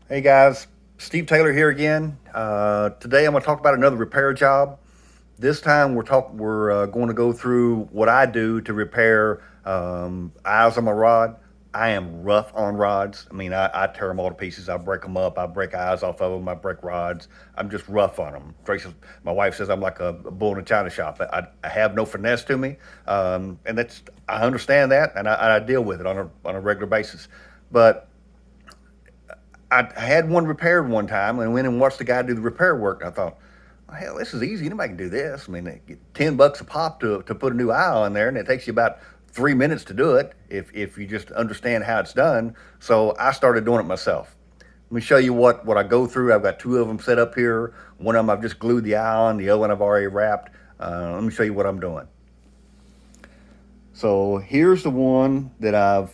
Hey guys, Steve Taylor here again. Today I'm going to talk about another repair job. This time we're going to go through what I do to repair eyes on my rod. I am rough on rods. I mean, I tear them all to pieces. I break them up. I break eyes off of them. I break rods. I'm just rough on them. Tracy, my wife says I'm like a bull in a china shop. I have no finesse to me, and I understand that, and I deal with it on a regular basis. But I had one repaired one time and went and watched the guy do the repair work. And I thought, well, hell, this is easy. Anybody can do this. I mean, they get $10 a pop to put a new eye on there, and it takes you about 3 minutes to do it if you just understand how it's done. So I started doing it myself. Let me show you what I go through. I've got two of them set up here. One of them I've just glued the eye on. The other one I've already wrapped. Let me show you what I'm doing. So here's the one that I've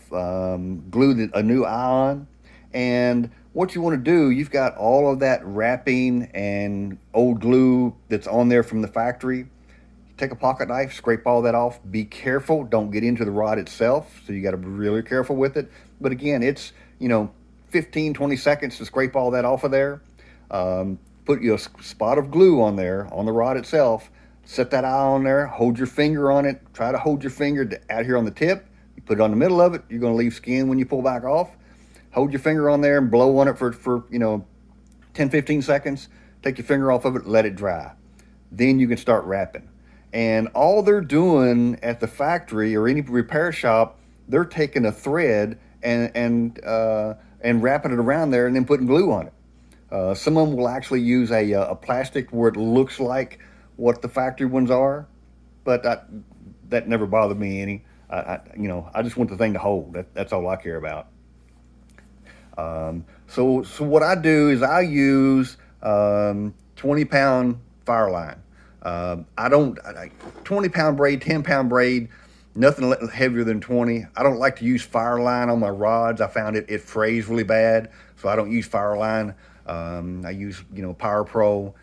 glued a new eye on. And what you want to do, you've got all of that wrapping and old glue that's on there from the factory. Take a pocket knife, scrape all that off. Be careful, don't get into the rod itself. So you got to be really careful with it. But again, it's, 15, 20 seconds to scrape all that off of there. Put you a spot of glue on there on the rod itself. Set that eye on there, hold your finger on it. Try to hold your finger out here on the tip. You put it on the middle of it, you're going to leave skin when you pull back off. Hold your finger on there and blow on it for 10, 15 seconds. Take your finger off of it, let it dry. Then you can start wrapping. And all they're doing at the factory or any repair shop, they're taking a thread and wrapping it around there and then putting glue on it. Some of them will actually use a plastic where it looks like what the factory ones are, but that never bothered me any. I just want the thing to hold. That's all I care about. So what I do is I use 20-pound fire line. I don't 20-pound braid, 10-pound braid, nothing heavier than 20. I don't like to use fire line on my rods. I found it frays really bad, so I don't use fire line. I use Power Pro.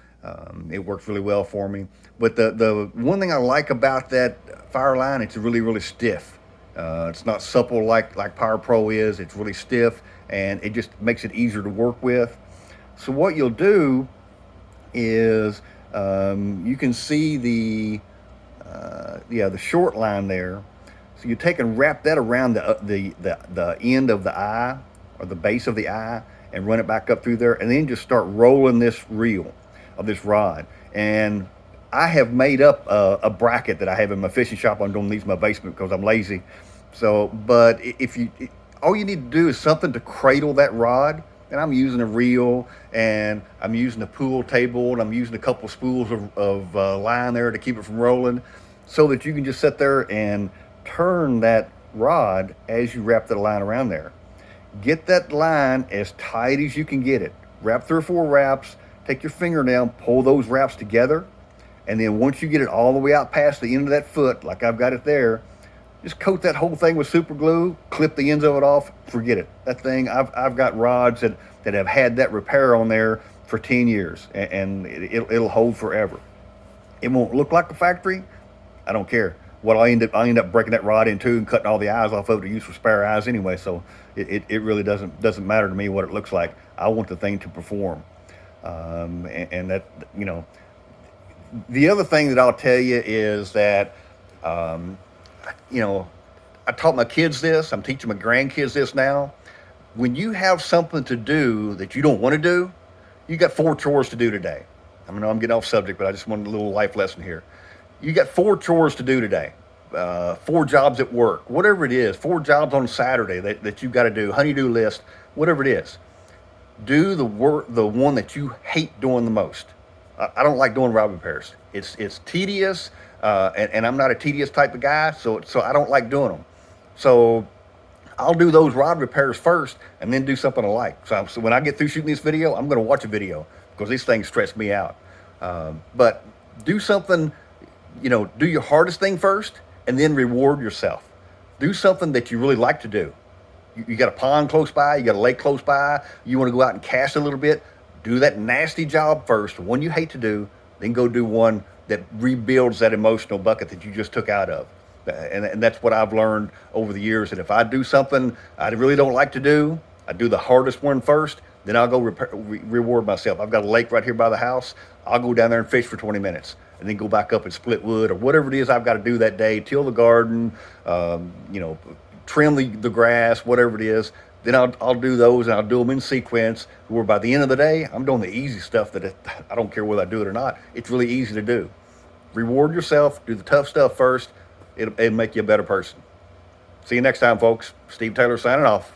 It works really well for me. But the one thing I like about that fire line, it's really stiff. It's not supple like Power Pro is. It's really stiff, and it just makes it easier to work with. So what you'll do is you can see the short line there. So you take and wrap that around the end of the eye or the base of the eye and run it back up through there, and then just start rolling this reel of this rod. And I have made up a bracket that I have in my fishing shop. I'm doing these in my basement because I'm lazy. So, but if you, all you need to do is something to cradle that rod. And I'm using a reel, and I'm using a pool table, and I'm using a couple spools of line there to keep it from rolling, so that you can just sit there and turn that rod as you wrap the line around there. Get that line as tight as you can get it. Wrap 3 or 4 wraps. Take your fingernail, pull those wraps together, and then once you get it all the way out past the end of that foot, like I've got it there, just coat that whole thing with super glue, clip the ends of it off, forget it. That thing, I've got rods that have had that repair on there for 10 years, and it'll hold forever. It won't look like a factory. I don't care. What I end up breaking that rod in two and cutting all the eyes off of it to use for spare eyes anyway. So it really doesn't matter to me what it looks like. I want the thing to perform. And that, the other thing that I'll tell you is that, you know, I taught my kids this. I'm teaching my grandkids this now. When you have something to do that you don't want to do, you got 4 chores to do today. I know I'm getting off subject, but I just wanted a little life lesson here. You got 4 chores to do today. 4 jobs at work, whatever it is, 4 jobs on Saturday that you've got to do, honey-do list, whatever it is. Do the work, the one that you hate doing the most. I don't like doing rod repairs. It's tedious, and I'm not a tedious type of guy, so I don't like doing them. So I'll do those rod repairs first, and then do something I like. So when I get through shooting this video, I'm going to watch a video because these things stress me out. But do something, do your hardest thing first, and then reward yourself. Do something that you really like to do. You got a pond close by, you got a lake close by, you want to go out and cast a little bit, do that nasty job first, the one you hate to do, then go do one that rebuilds that emotional bucket that you just took out of. And that's what I've learned over the years, that if I do something I really don't like to do, I do the hardest one first, Then I'll go reward myself. I've got a lake right here by the house. I'll go down there and fish for 20 minutes and then go back up and split wood or whatever it is I've got to do that day, till the garden, trim the grass, whatever it is. Then I'll do those, and I'll do them in sequence, where by the end of the day, I'm doing the easy stuff I don't care whether I do it or not. It's really easy to do. Reward yourself, do the tough stuff first. It'll make you a better person. See you next time, folks. Steve Taylor signing off.